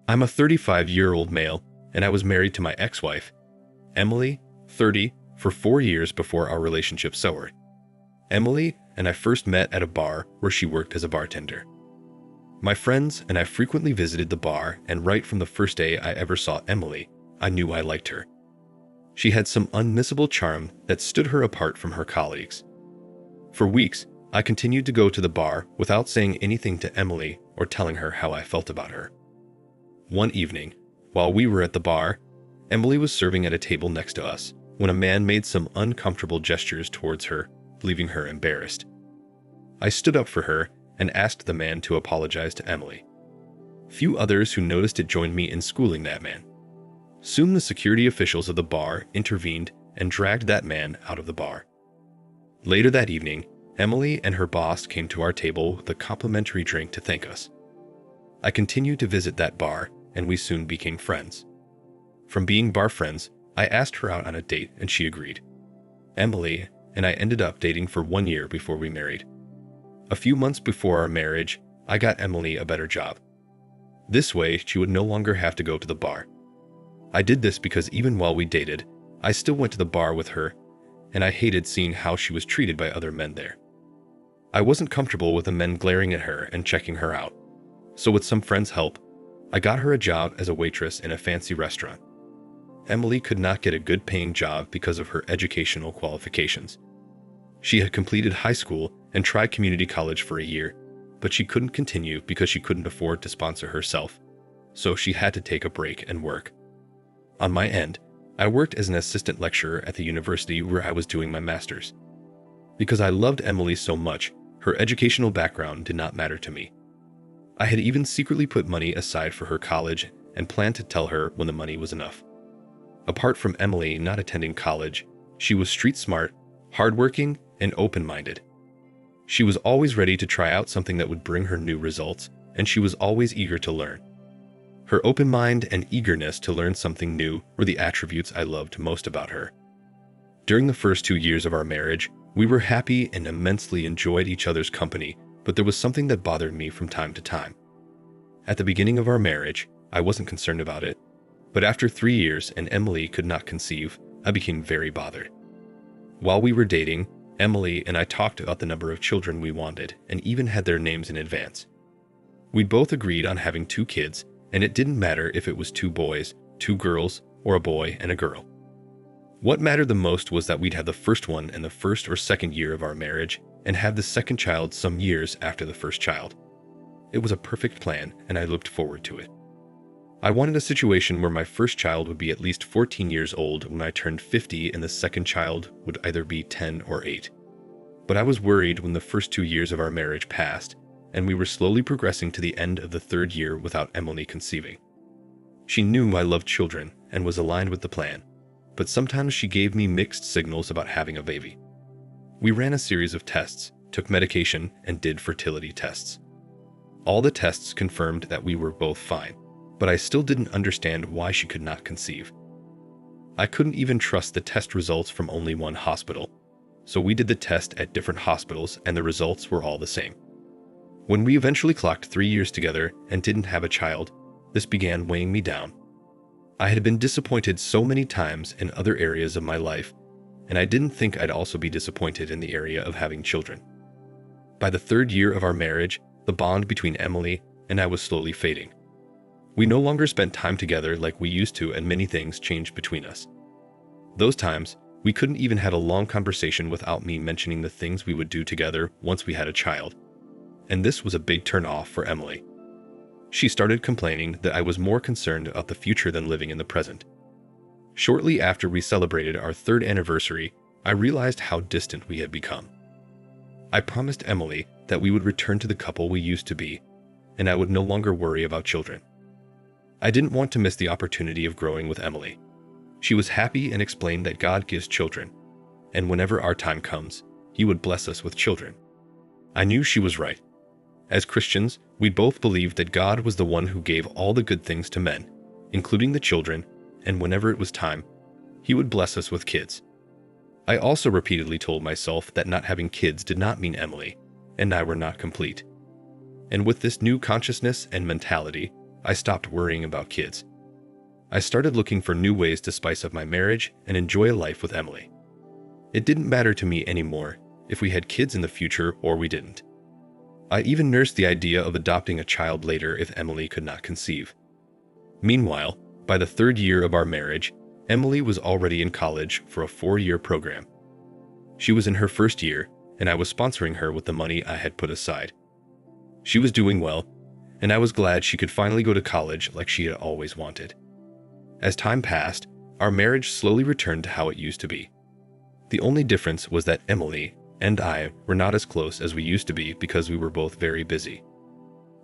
I'm a 35-year-old male, and I was married to my ex-wife, Emily, 30, for 4 years before our relationship soured. Emily and I first met at a bar where she worked as a bartender. My friends and I frequently visited the bar, and right from the first day I ever saw Emily, I knew I liked her. She had some unmissable charm that stood her apart from her colleagues. For weeks, I continued to go to the bar without saying anything to Emily or telling her how I felt about her. One evening, while we were at the bar, Emily was serving at a table next to us when a man made some uncomfortable gestures towards her, leaving her embarrassed. I stood up for her and asked the man to apologize to Emily. Few others who noticed it joined me in schooling that man. Soon the security officials of the bar intervened and dragged that man out of the bar. Later that evening, Emily and her boss came to our table with a complimentary drink to thank us. I continued to visit that bar, and we soon became friends. From being bar friends, I asked her out on a date and she agreed. Emily and I ended up dating for 1 year before we married. A few months before our marriage, I got Emily a better job. This way, she would no longer have to go to the bar. I did this because even while we dated, I still went to the bar with her, and I hated seeing how she was treated by other men there. I wasn't comfortable with the men glaring at her and checking her out, so with some friends' help, I got her a job as a waitress in a fancy restaurant. Emily could not get a good-paying job because of her educational qualifications. She had completed high school and tried community college for a year, but she couldn't continue because she couldn't afford to sponsor herself, so she had to take a break and work. On my end, I worked as an assistant lecturer at the university where I was doing my master's. Because I loved Emily so much, her educational background did not matter to me. I had even secretly put money aside for her college and planned to tell her when the money was enough. Apart from Emily not attending college, she was street smart, hardworking, and open-minded. She was always ready to try out something that would bring her new results, and she was always eager to learn. Her open mind and eagerness to learn something new were the attributes I loved most about her. During the first 2 years of our marriage, we were happy and immensely enjoyed each other's company, but there was something that bothered me from time to time. At the beginning of our marriage, I wasn't concerned about it, but after 3 years and Emily could not conceive, I became very bothered. While we were dating, Emily and I talked about the number of children we wanted and even had their names in advance. We'd both agreed on having 2 kids, and it didn't matter if it was 2 boys, 2 girls, or a boy and a girl. What mattered the most was that we'd have the first one in the first or second year of our marriage and have the second child some years after the first child. It was a perfect plan, and I looked forward to it. I wanted a situation where my first child would be at least 14 years old when I turned 50 and the second child would either be 10 or 8. But I was worried when the first 2 years of our marriage passed, and we were slowly progressing to the end of the 3rd year without Emily conceiving. She knew I loved children and was aligned with the plan, but sometimes she gave me mixed signals about having a baby. We ran a series of tests, took medication, and did fertility tests. All the tests confirmed that we were both fine, but I still didn't understand why she could not conceive. I couldn't even trust the test results from only one hospital, so we did the test at different hospitals and the results were all the same. When we eventually clocked 3 years together and didn't have a child, this began weighing me down. I had been disappointed so many times in other areas of my life, and I didn't think I'd also be disappointed in the area of having children. By the 3rd year of our marriage, the bond between Emily and I was slowly fading. We no longer spent time together like we used to, and many things changed between us. Those times, we couldn't even have a long conversation without me mentioning the things we would do together once we had a child. And this was a big turn off for Emily. She started complaining that I was more concerned about the future than living in the present. Shortly after we celebrated our 3rd anniversary, I realized how distant we had become. I promised Emily that we would return to the couple we used to be, and I would no longer worry about children. I didn't want to miss the opportunity of growing with Emily. She was happy and explained that God gives children, and whenever our time comes, He would bless us with children. I knew she was right. As Christians, we both believed that God was the one who gave all the good things to men, including the children, and whenever it was time, He would bless us with kids. I also repeatedly told myself that not having kids did not mean Emily and I were not complete. And with this new consciousness and mentality, I stopped worrying about kids. I started looking for new ways to spice up my marriage and enjoy a life with Emily. It didn't matter to me anymore if we had kids in the future or we didn't. I even nursed the idea of adopting a child later if Emily could not conceive. Meanwhile, by the 3rd year of our marriage, Emily was already in college for a 4-year program. She was in her 1st year, and I was sponsoring her with the money I had put aside. She was doing well, and I was glad she could finally go to college like she had always wanted. As time passed, our marriage slowly returned to how it used to be. The only difference was that Emily and I were not as close as we used to be because we were both very busy.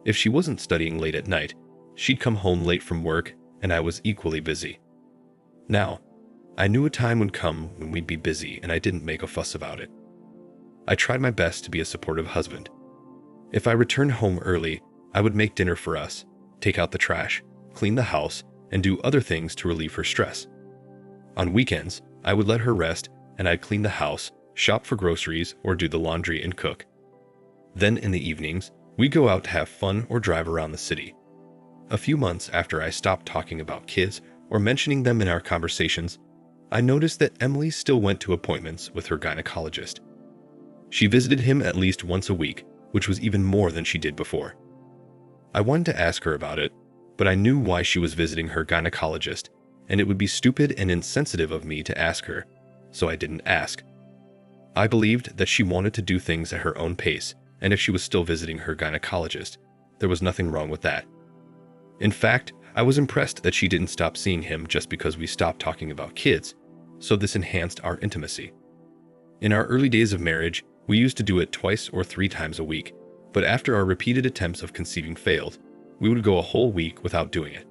If she wasn't studying late at night, she'd come home late from work, and I was equally busy. Now, I knew a time would come when we'd be busy, and I didn't make a fuss about it. I tried my best to be a supportive husband. If I returned home early, I would make dinner for us, take out the trash, clean the house, and do other things to relieve her stress. On weekends, I would let her rest, and I'd clean the house, shop for groceries, or do the laundry and cook. Then in the evenings, we'd go out to have fun or drive around the city. A few months after I stopped talking about kids or mentioning them in our conversations, I noticed that Emily still went to appointments with her gynecologist. She visited him at least once a week, which was even more than she did before. I wanted to ask her about it, but I knew why she was visiting her gynecologist, and it would be stupid and insensitive of me to ask her, so I didn't ask. I believed that she wanted to do things at her own pace, and if she was still visiting her gynecologist, there was nothing wrong with that. In fact, I was impressed that she didn't stop seeing him just because we stopped talking about kids, so this enhanced our intimacy. In our early days of marriage, we used to do it 2 or 3 times a week, but after our repeated attempts of conceiving failed, we would go a whole week without doing it.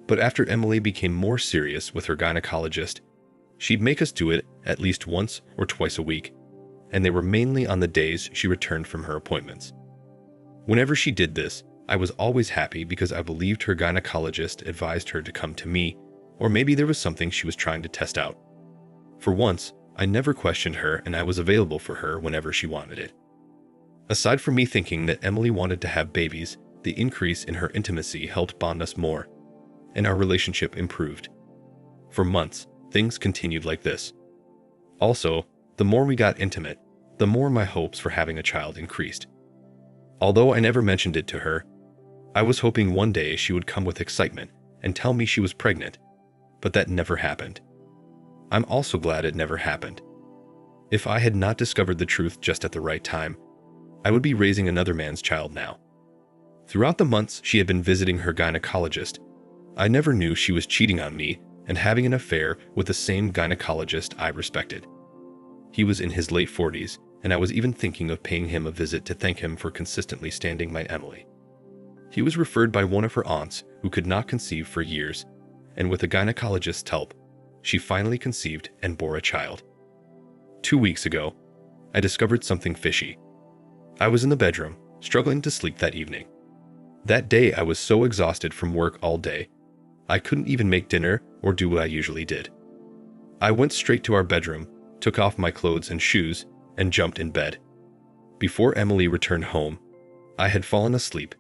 But after Emily became more serious with her gynecologist, she'd make us do it at least once or twice a week, and they were mainly on the days she returned from her appointments. Whenever she did this, I was always happy because I believed her gynecologist advised her to come to me, or maybe there was something she was trying to test out. For once, I never questioned her, and I was available for her whenever she wanted it. Aside from me thinking that Emily wanted to have babies, the increase in her intimacy helped bond us more, and our relationship improved. For months, things continued like this. Also, the more we got intimate, the more my hopes for having a child increased. Although I never mentioned it to her, I was hoping one day she would come with excitement and tell me she was pregnant, but that never happened. I'm also glad it never happened. If I had not discovered the truth just at the right time, I would be raising another man's child now. Throughout the months she had been visiting her gynecologist, I never knew she was cheating on me and having an affair with the same gynecologist I respected. He was in his late 40s, and I was even thinking of paying him a visit to thank him for consistently standing by Emily. He was referred by one of her aunts who could not conceive for years, and with a gynecologist's help, she finally conceived and bore a child. 2 weeks ago, I discovered something fishy. I was in the bedroom, struggling to sleep that evening. That day I was so exhausted from work all day, I couldn't even make dinner or do what I usually did. I went straight to our bedroom, took off my clothes and shoes, and jumped in bed. Before Emily returned home, I had fallen asleep,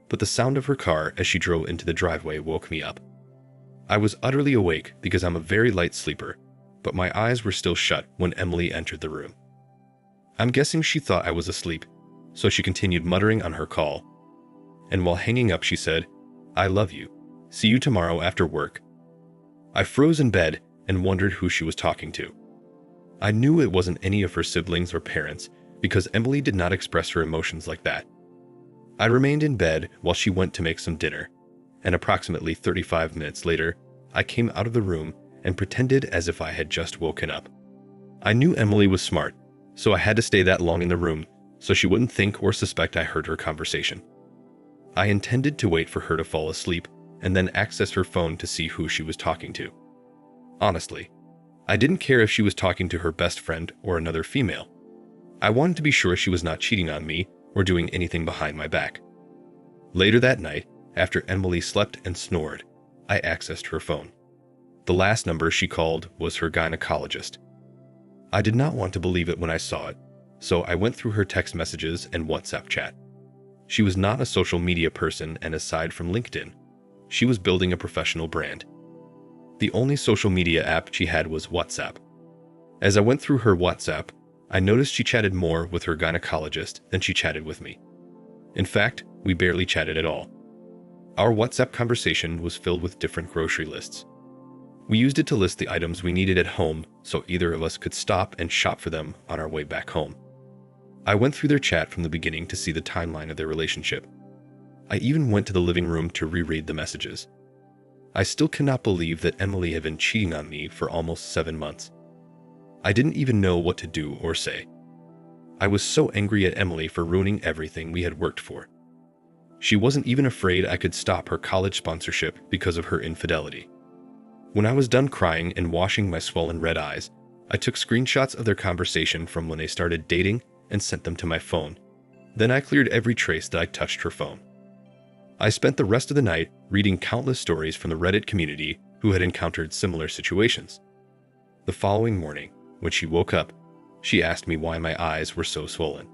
but the sound of her car as she drove into the driveway woke me up. I was utterly awake because I'm a very light sleeper, but my eyes were still shut when Emily entered the room. I'm guessing she thought I was asleep, so she continued muttering on her call. And while hanging up, she said, "I love you. See you tomorrow after work." I froze in bed and wondered who she was talking to. I knew it wasn't any of her siblings or parents because Emily did not express her emotions like that. I remained in bed while she went to make some dinner, and approximately 35 minutes later, I came out of the room and pretended as if I had just woken up. I knew Emily was smart, so I had to stay that long in the room so she wouldn't think or suspect I heard her conversation. I intended to wait for her to fall asleep and then access her phone to see who she was talking to. Honestly, I didn't care if she was talking to her best friend or another female. I wanted to be sure she was not cheating on me or doing anything behind my back. Later that night, after Emily slept and snored, I accessed her phone. The last number she called was her gynecologist. I did not want to believe it when I saw it, so I went through her text messages and WhatsApp chat. She was not a social media person, and aside from LinkedIn, she was building a professional brand. The only social media app she had was WhatsApp. As I went through her WhatsApp, I noticed she chatted more with her gynecologist than she chatted with me. In fact, we barely chatted at all. Our WhatsApp conversation was filled with different grocery lists. We used it to list the items we needed at home so either of us could stop and shop for them on our way back home. I went through their chat from the beginning to see the timeline of their relationship. I even went to the living room to reread the messages. I still cannot believe that Emily had been cheating on me for almost 7 months. I didn't even know what to do or say. I was so angry at Emily for ruining everything we had worked for. She wasn't even afraid I could stop her college sponsorship because of her infidelity. When I was done crying and washing my swollen red eyes, I took screenshots of their conversation from when they started dating and sent them to my phone. Then I cleared every trace that I touched her phone. I spent the rest of the night reading countless stories from the Reddit community who had encountered similar situations. The following morning, when she woke up, she asked me why my eyes were so swollen.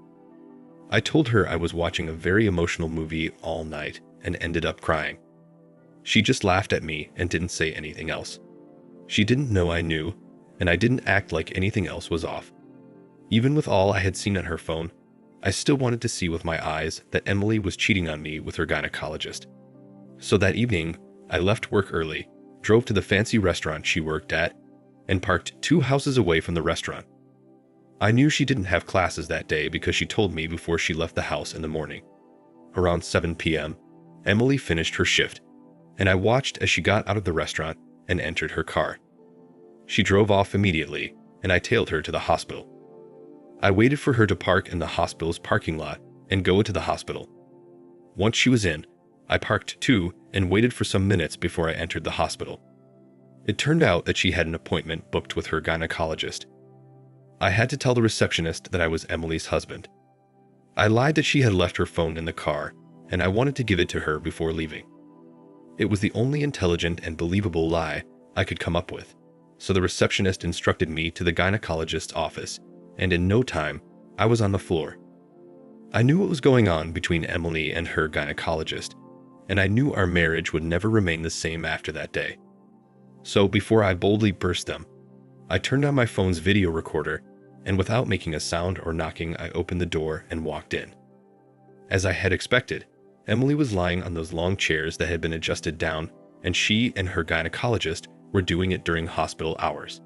I told her I was watching a very emotional movie all night and ended up crying. She just laughed at me and didn't say anything else. She didn't know I knew, and I didn't act like anything else was off. Even with all I had seen on her phone, I still wanted to see with my eyes that Emily was cheating on me with her gynecologist. So that evening, I left work early, drove to the fancy restaurant she worked at, and parked 2 houses away from the restaurant. I knew she didn't have classes that day because she told me before she left the house in the morning. Around 7 p.m., Emily finished her shift, and I watched as she got out of the restaurant and entered her car. She drove off immediately, and I tailed her to the hospital. I waited for her to park in the hospital's parking lot and go into the hospital. Once she was in, I parked too and waited for some minutes before I entered the hospital. It turned out that she had an appointment booked with her gynecologist. I had to tell the receptionist that I was Emily's husband. I lied that she had left her phone in the car, and I wanted to give it to her before leaving. It was the only intelligent and believable lie I could come up with, so the receptionist instructed me to the gynecologist's office, and in no time, I was on the floor. I knew what was going on between Emily and her gynecologist, and I knew our marriage would never remain the same after that day. So before I boldly burst them, I turned on my phone's video recorder, and without making a sound or knocking, I opened the door and walked in. As I had expected, Emily was lying on those long chairs that had been adjusted down, and she and her gynecologist were doing it during hospital hours.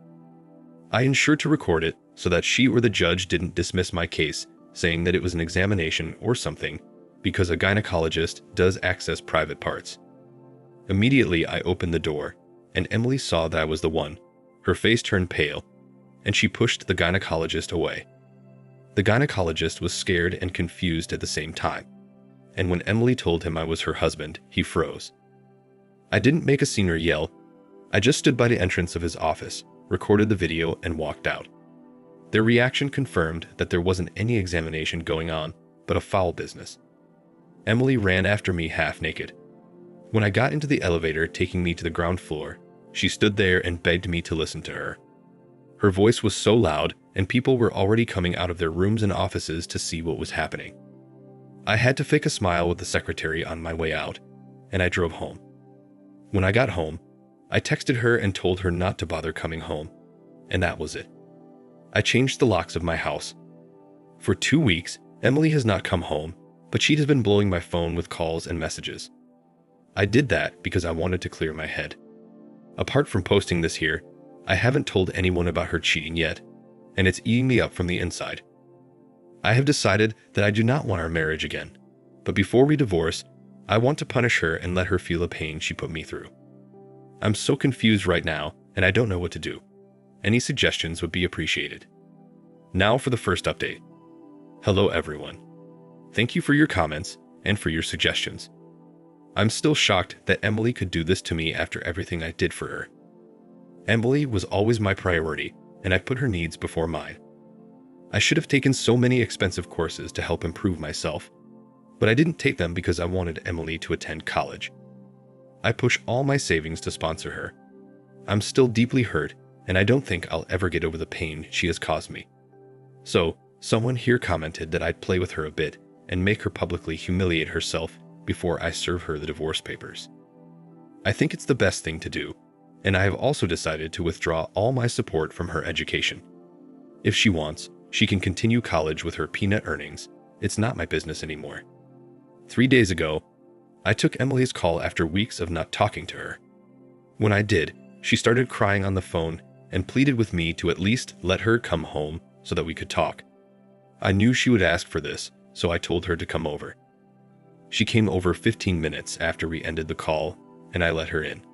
I ensured to record it so that she or the judge didn't dismiss my case, saying that it was an examination or something, because a gynecologist does access private parts. Immediately, I opened the door, and Emily saw that I was the one. Her face turned pale, and she pushed the gynecologist away. The gynecologist was scared and confused at the same time, and when Emily told him I was her husband, he froze. I didn't make a scene or yell. I just stood by the entrance of his office, recorded the video, and walked out. Their reaction confirmed that there wasn't any examination going on, but a foul business. Emily ran after me half naked. When I got into the elevator taking me to the ground floor, she stood there and begged me to listen to her. Her voice was so loud, and people were already coming out of their rooms and offices to see what was happening. I had to fake a smile with the secretary on my way out, and I drove home. When I got home, I texted her and told her not to bother coming home, and that was it. I changed the locks of my house. For 2 weeks, Emily has not come home, but she has been blowing my phone with calls and messages. I did that because I wanted to clear my head. Apart from posting this here, I haven't told anyone about her cheating yet, and it's eating me up from the inside. I have decided that I do not want our marriage again, but before we divorce, I want to punish her and let her feel the pain she put me through. I'm so confused right now, and I don't know what to do. Any suggestions would be appreciated. Now for the first update. Hello everyone. Thank you for your comments and for your suggestions. I'm still shocked that Emily could do this to me after everything I did for her. Emily was always my priority, and I put her needs before mine. I should have taken so many expensive courses to help improve myself, but I didn't take them because I wanted Emily to attend college. I push all my savings to sponsor her. I'm still deeply hurt, and I don't think I'll ever get over the pain she has caused me. So, someone here commented that I'd play with her a bit and make her publicly humiliate herself before I serve her the divorce papers. I think it's the best thing to do, and I have also decided to withdraw all my support from her education. If she wants, she can continue college with her peanut earnings. It's not my business anymore. 3 days ago, I took Emily's call after weeks of not talking to her. When I did, she started crying on the phone and pleaded with me to at least let her come home so that we could talk. I knew she would ask for this, so I told her to come over. She came over 15 minutes after we ended the call, and I let her in.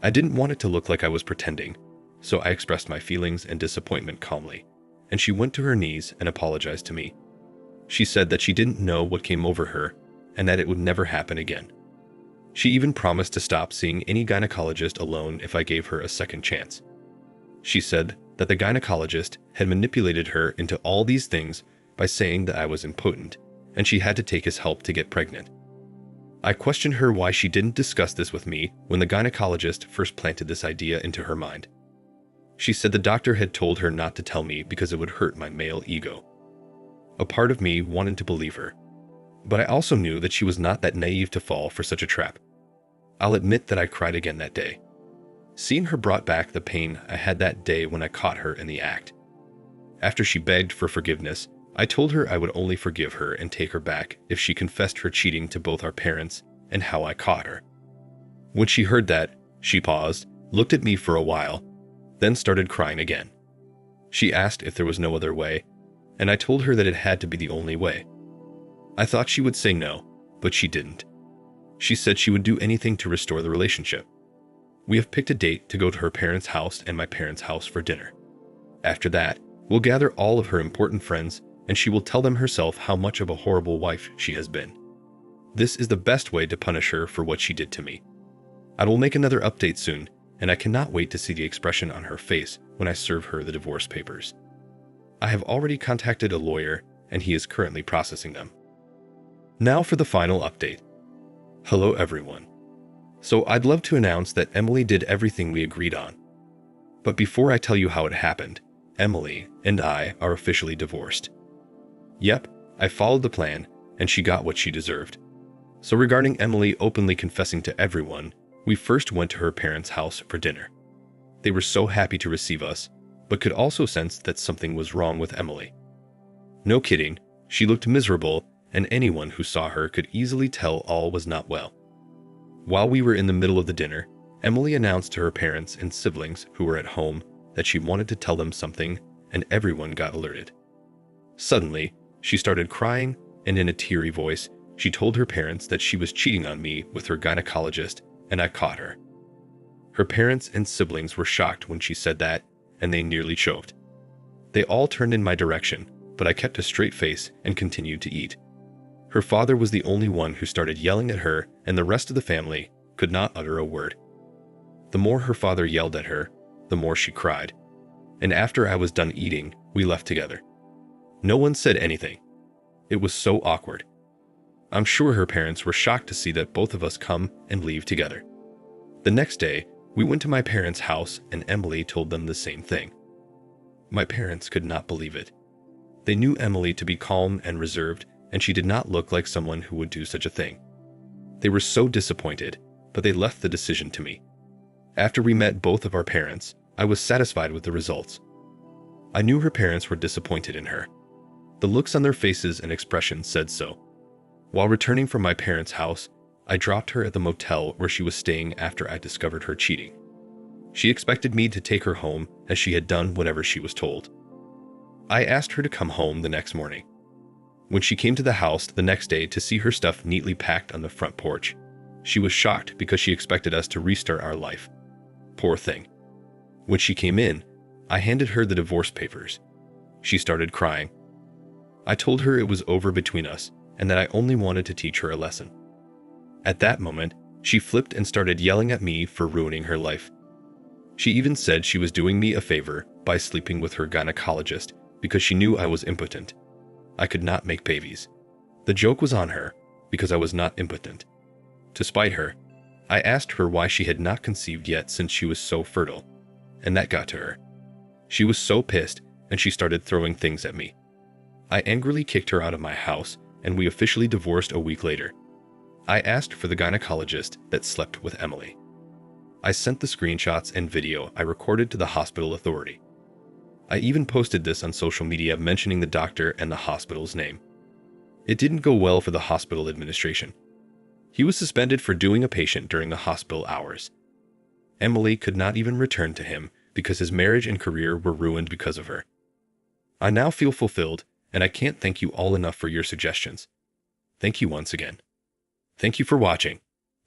I didn't want it to look like I was pretending, so I expressed my feelings and disappointment calmly, and she went to her knees and apologized to me. She said that she didn't know what came over her and that it would never happen again. She even promised to stop seeing any gynecologist alone if I gave her a second chance. She said that the gynecologist had manipulated her into all these things by saying that I was impotent, and she had to take his help to get pregnant. I questioned her why she didn't discuss this with me when the gynecologist first planted this idea into her mind. She said the doctor had told her not to tell me because it would hurt my male ego. A part of me wanted to believe her, but I also knew that she was not that naive to fall for such a trap. I'll admit that I cried again that day. Seeing her brought back the pain I had that day when I caught her in the act. After she begged for forgiveness, I told her I would only forgive her and take her back if she confessed her cheating to both our parents and how I caught her. When she heard that, she paused, looked at me for a while, then started crying again. She asked if there was no other way, and I told her that it had to be the only way. I thought she would say no, but she didn't. She said she would do anything to restore the relationship. We have picked a date to go to her parents' house and my parents' house for dinner. After that, we'll gather all of her important friends and she will tell them herself how much of a horrible wife she has been. This is the best way to punish her for what she did to me. I will make another update soon, and I cannot wait to see the expression on her face when I serve her the divorce papers. I have already contacted a lawyer, and he is currently processing them. Now for the final update. Hello everyone. So I'd love to announce that Emily did everything we agreed on. But before I tell you how it happened, Emily and I are officially divorced. Yep, I followed the plan, and she got what she deserved. So regarding Emily openly confessing to everyone, we first went to her parents' house for dinner. They were so happy to receive us, but could also sense that something was wrong with Emily. No kidding, she looked miserable, and anyone who saw her could easily tell all was not well. While we were in the middle of the dinner, Emily announced to her parents and siblings who were at home that she wanted to tell them something, and everyone got alerted. Suddenly, she started crying, and in a teary voice, she told her parents that she was cheating on me with her gynecologist, and I caught her. Her parents and siblings were shocked when she said that, and they nearly choked. They all turned in my direction, but I kept a straight face and continued to eat. Her father was the only one who started yelling at her, and the rest of the family could not utter a word. The more her father yelled at her, the more she cried. And after I was done eating, we left together. No one said anything. It was so awkward. I'm sure her parents were shocked to see that both of us come and leave together. The next day, we went to my parents' house and Emily told them the same thing. My parents could not believe it. They knew Emily to be calm and reserved, and she did not look like someone who would do such a thing. They were so disappointed, but they left the decision to me. After we met both of our parents, I was satisfied with the results. I knew her parents were disappointed in her. The looks on their faces and expressions said so. While returning from my parents' house, I dropped her at the motel where she was staying after I discovered her cheating. She expected me to take her home as she had done whatever she was told. I asked her to come home the next morning. When she came to the house the next day to see her stuff neatly packed on the front porch, she was shocked because she expected us to restart our life. Poor thing. When she came in, I handed her the divorce papers. She started crying. I told her it was over between us and that I only wanted to teach her a lesson. At that moment, she flipped and started yelling at me for ruining her life. She even said she was doing me a favor by sleeping with her gynecologist because she knew I was impotent. I could not make babies. The joke was on her because I was not impotent. To spite her, I asked her why she had not conceived yet since she was so fertile, and that got to her. She was so pissed and she started throwing things at me. I angrily kicked her out of my house and we officially divorced a week later. I asked for the gynecologist that slept with Emily. I sent the screenshots and video I recorded to the hospital authority. I even posted this on social media mentioning the doctor and the hospital's name. It didn't go well for the hospital administration. He was suspended for doing a patient during the hospital hours. Emily could not even return to him because his marriage and career were ruined because of her. I now feel fulfilled, and I can't thank you all enough for your suggestions. Thank you once again. Thank you for watching.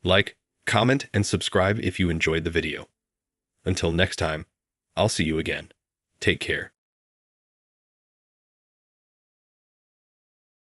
Like, comment, and subscribe if you enjoyed the video. Until next time, I'll see you again. Take care.